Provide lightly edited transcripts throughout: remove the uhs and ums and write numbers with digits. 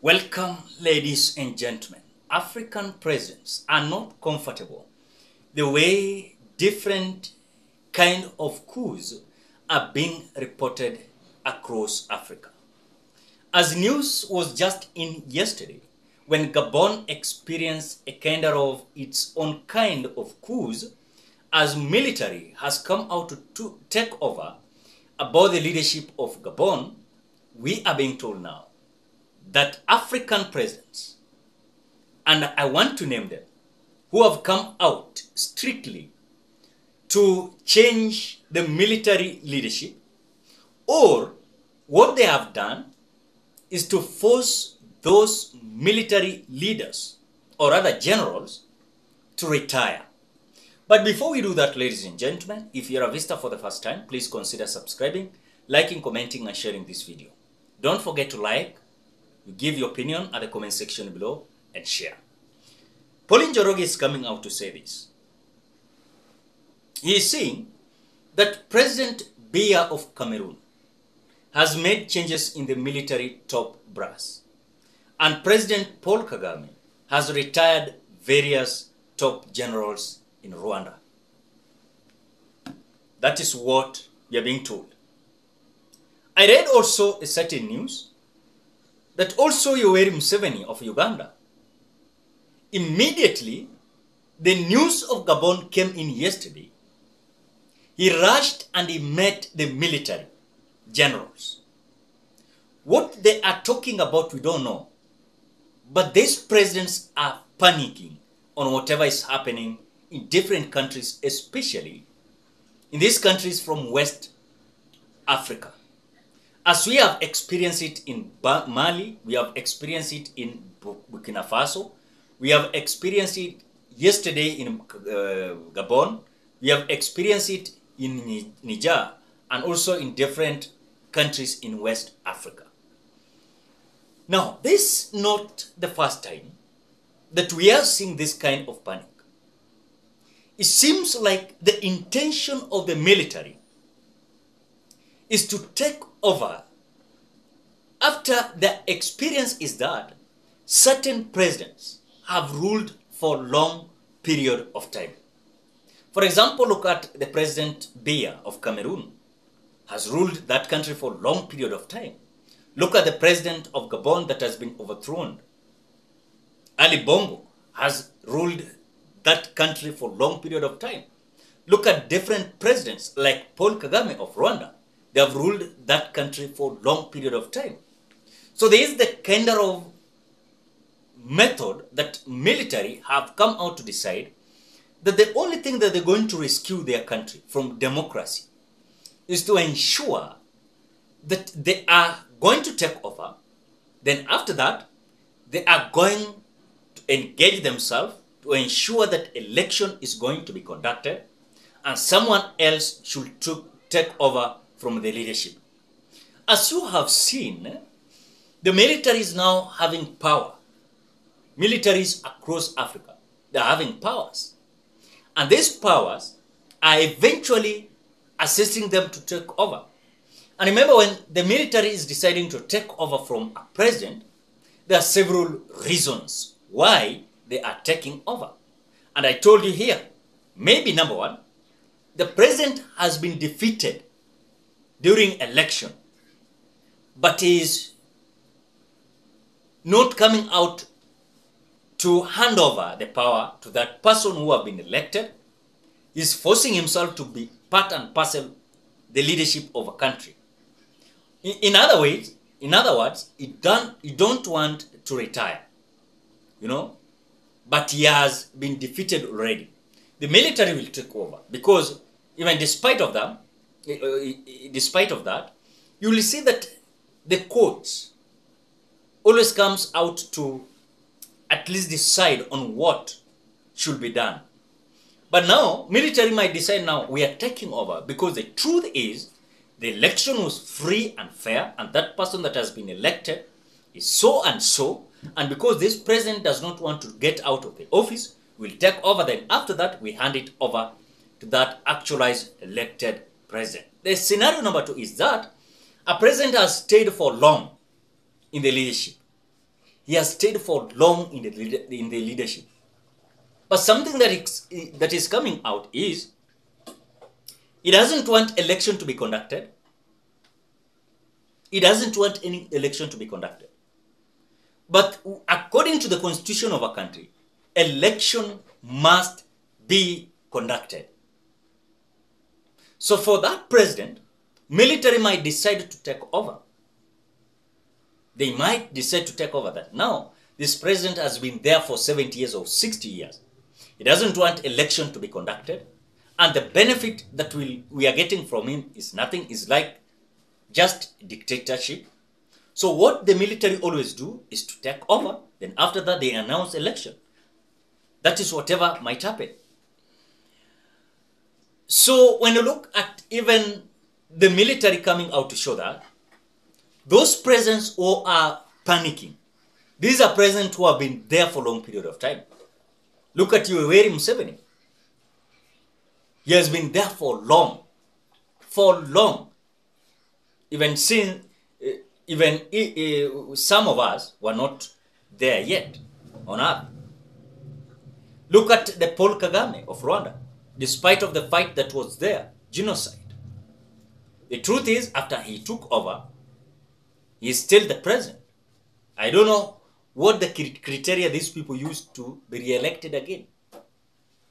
Welcome, ladies and gentlemen. African presidents are not comfortable the way different kind of coups are being reported across Africa. As news was just in yesterday, when Gabon experienced a kind of its own kind of coups, as military has come out to take over about the leadership of Gabon, we are being told now that African presidents, and I want to name them, who have come out strictly to change the military leadership, or what they have done is to force those military leaders, or rather generals, to retire. But before we do that, ladies and gentlemen, if you're a visitor for the first time, please consider subscribing, liking, commenting, and sharing this video. Don't forget to like, give your opinion at the comment section below, and share. Pauline Njoroge is coming out to say this. He is saying that President Biya of Cameroon has made changes in the military top brass, and President Paul Kagame has retired various top generals in Rwanda. That is what we are being told. I read also a certain news that also Yoweri Museveni of Uganda, immediately the news of Gabon came in yesterday, he rushed and he met the military generals. What they are talking about, we don't know. But these presidents are panicking on whatever is happening in different countries, especially in these countries from West Africa. As we have experienced it in Mali, we have experienced it in Burkina Faso, we have experienced it yesterday in Gabon, we have experienced it in Niger, and also in different countries in West Africa. Now, this is not the first time that we are seeing this kind of panic. It seems like the intention of the military is to take over after the experience is that certain presidents have ruled for a long period of time. For example, look at the President Biya of Cameroon has ruled that country for a long period of time. Look at the president of Gabon that has been overthrown. Ali Bongo has ruled that country for a long period of time. Look at different presidents like Paul Kagame of Rwanda. They have ruled that country for a long period of time. So there is the kind of method that military have come out to decide that the only thing that they're going to rescue their country from democracy is to ensure that they are going to take over. Then after that, they are going to engage themselves to ensure that election is going to be conducted and someone else should take over from the leadership. As you have seen, the military is now having power. Militaries across Africa, they are having powers. And these powers are eventually assisting them to take over. And remember, when the military is deciding to take over from a president, there are several reasons why they are taking over. And I told you here, maybe number one, the president has been defeated during election, but he is not coming out to hand over the power to that person who have been elected. He is forcing himself to be part and parcel the leadership of a country. In other words, he don't want to retire, but he has been defeated already. The military will take over because even despite of that, you will see that the courts always comes out to at least decide on what should be done. But now, military might decide now we are taking over because the truth is the election was free and fair and that person that has been elected is so and so, and because this president does not want to get out of the office, we'll take over. Then after that, we hand it over to that actualized elected president. The scenario number two is that a president has stayed for long in the leadership. he has stayed for long in the leadership. But something that is coming out is he doesn't want election to be conducted. He doesn't want any election to be conducted. But according to the constitution of our country, election must be conducted. So for that president, military might decide to take over. They might decide to take over that. Now, this president has been there for 70 years or 60 years. He doesn't want election to be conducted. And the benefit that we are getting from him is nothing. It's like just dictatorship. So what the military always do is to take over. Then after that, they announce election. That is whatever might happen. So when you look at even the military coming out to show that, those presidents who are panicking, these are presidents who have been there for a long period of time. Look at Yoweri Museveni. He has been there for long. Even some of us were not there yet on earth. Look at the Paul Kagame of Rwanda. Despite of the fight that was there, genocide. The truth is, after he took over, he is still the president. I don't know what the criteria these people used to be re-elected again.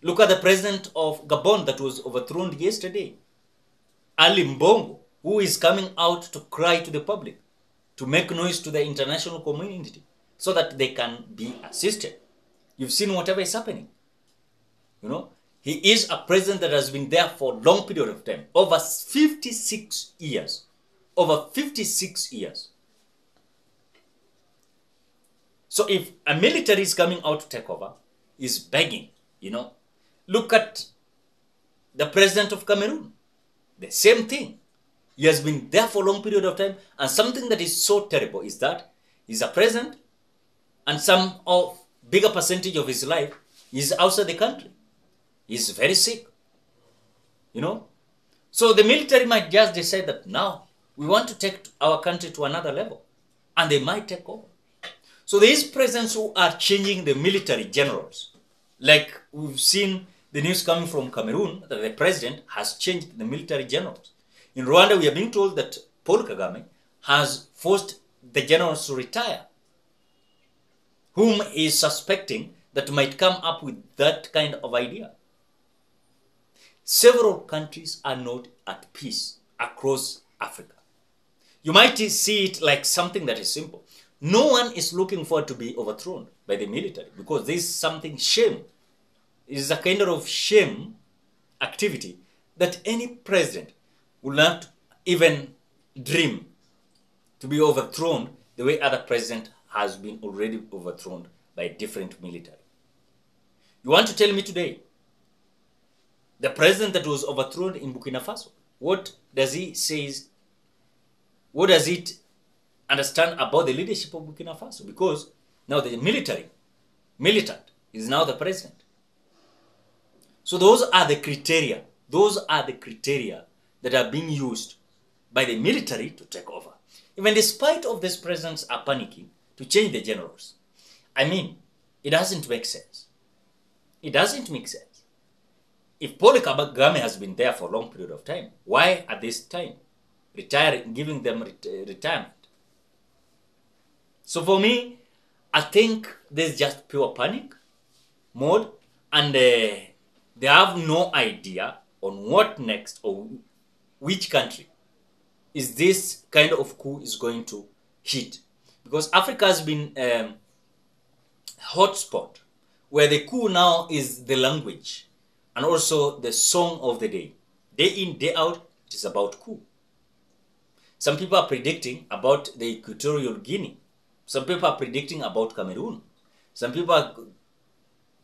Look at the president of Gabon that was overthrown yesterday. Ali Mbongo, who is coming out to cry to the public, to make noise to the international community, so that they can be assisted. You've seen whatever is happening. You know, he is a president that has been there for a long period of time, over 56 years. Over 56 years. So if a military is coming out to take over, he's begging, you know. Look at the president of Cameroon. The same thing. He has been there for a long period of time. And something that is so terrible is that he's a president and some of bigger percentage of his life is outside the country. He's very sick. You know. So the military might just decide that now we want to take our country to another level. And they might take over. So these presidents who are changing the military generals, like we've seen the news coming from Cameroon, that the president has changed the military generals. In Rwanda, we are being told that Paul Kagame has forced the generals to retire, whom he is suspecting that might come up with that kind of idea. Several countries are not at peace across Africa. You might see it like something that is simple. No one is looking forward to be overthrown by the military because there is something shame. It is a kind of shame activity that any president will not even dream to be overthrown the way other president has been already overthrown by different military. You want to tell me today, the president that was overthrown in Burkina Faso, what does he say? What does it understand about the leadership of Burkina Faso? Because now the militant is now the president. So those are the criteria. Those are the criteria that are being used by the military to take over. Even despite of these presidents are panicking to change the generals. I mean, it doesn't make sense. It doesn't make sense. If Paul Kagame has been there for a long period of time, why at this time giving them retirement? So for me, I think there's just pure panic mode, and they have no idea on what next or which country is this kind of coup is going to hit. Because Africa has been a hotspot where the coup now is the language and also the song of the day. Day in, day out, it is about coup. Some people are predicting about the Equatorial Guinea. Some people are predicting about Cameroon. Some people are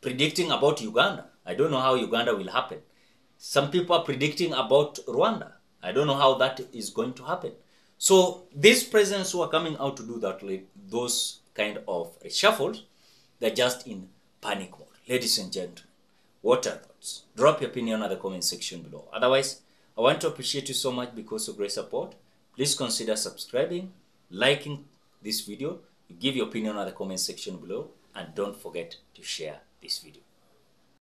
predicting about Uganda. I don't know how Uganda will happen. Some people are predicting about Rwanda. I don't know how that is going to happen. So these presidents who are coming out to do that, those kind of reshuffles, they're just in panic mode. Ladies and gentlemen, what are your thoughts? Drop your opinion in the comment section below. Otherwise, I want to appreciate you so much because of great support. Please consider subscribing, liking this video Give your opinion in the comment section below, and don't forget to share this video.